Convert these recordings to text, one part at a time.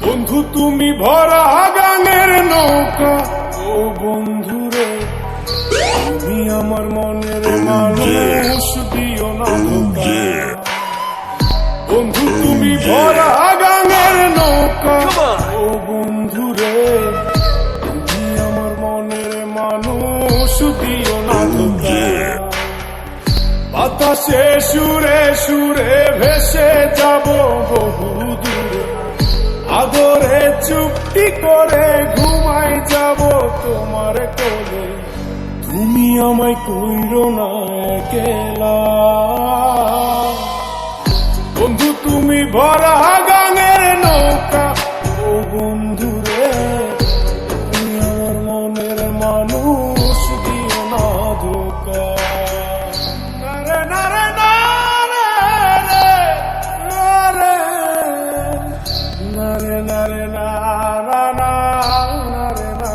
বন্ধু তুমি ভরা গানের নৌকা, ও বন্ধুরে তুমি আমার মনের মানুষ, দিও না ধোঁকা। বন্ধু তুমি ভরা গানের নৌকা, ও বন্ধুরে তুমি আমার মনের মানুষ, দিও না ধোঁকা। বাতাসে সুরে সুরে ভেসে যাব বহু দূরে, আদরে চুপটি করে ঘুমাই যাব তোমার কোলে। তুমি আমায় কইরো না একলা, বন্ধু তুমি ভরা গানের নৌকা, ও বন্ধুরে তুমি আমার মনের মানুষ, দিও না ধোঁকা। নারে নারে নারে নারে নারে নারে নারে না।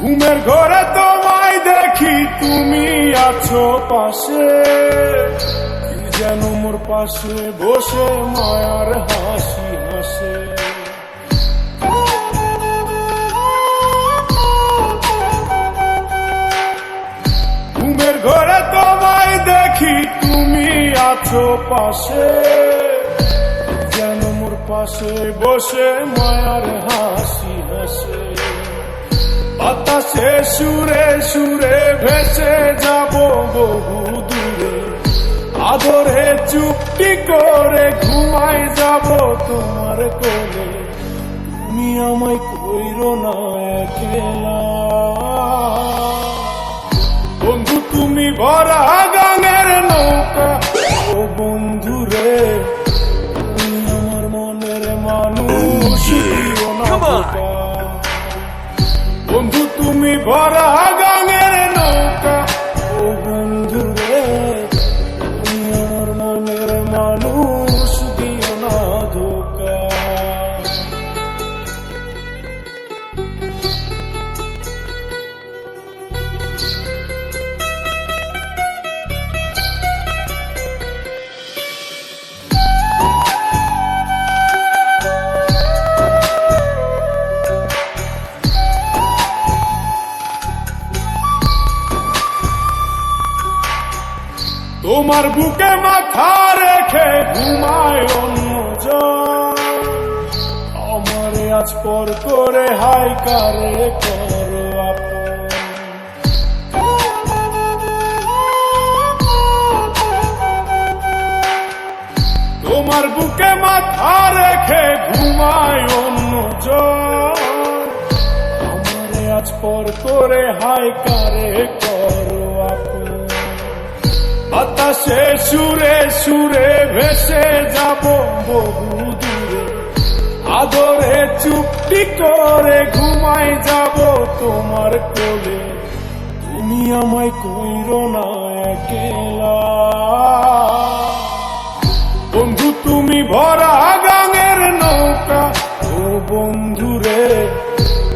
ঘুমের ঘরে তোমায় দেখি, তুমি আছো পাশে, যেন মোর পাশে বসে মায়ার হাসি হাসে। ঘুমের ঘরে তোমায় দেখি, তুমি আছো পাশে, যেন মোর পাশে বসে মায়ার হাসি হাসে। বাতাসে সুরে সুরে ভেসে যাব বহু দূরে, আদরে চুপটি করে ঘুমাই যাব তোমার কোলে। তুমি আমায় কইরো না একলা, বন্ধু তুমি ভরা গানের নৌকা, ও বন্ধুরে তুমি আমার মনের মানুষ, দিও না ধোঁকা। বন্ধু তুমি ভরা গানের নৌকা, ও বন্ধুরে তুমি আমার মনের মানুষ, দিও না ধোঁকা। তোমার বুকে মাথা রেখে ঘুমায় অন্যজন, আমারে আজ পর করে হাই কারে করো আপন। তোমার বুকে মাথা রেখে ঘুমায় অন্যজন, আমারে আজ পর করে হাই কারে করো আপন। বাতাসে সুরে সুরে ভেসে যাব বহু দূরে, আদরে চুপটি করে ঘুমাই যাব তোমার কোলে। তুমি আমায় কইরো না একলা, বন্ধু তুমি ভরা গানের নৌকা, ও বন্ধুরে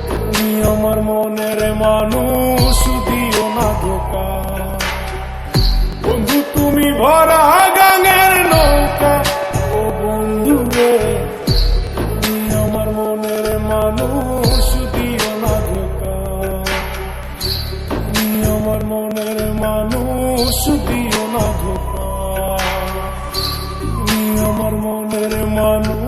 তুমি আমার মনের মানুষ, দিও না ধোঁকা। বন্ধু তুমি ভরা গানের নৌকা, ও বন্ধুরে তুমি আমার মনের মানুষ, দিও না ধোঁকা। তুমি আমার মনের মানুষ, দিও না ধোঁকা। তুমি আমার মনের মানুষ।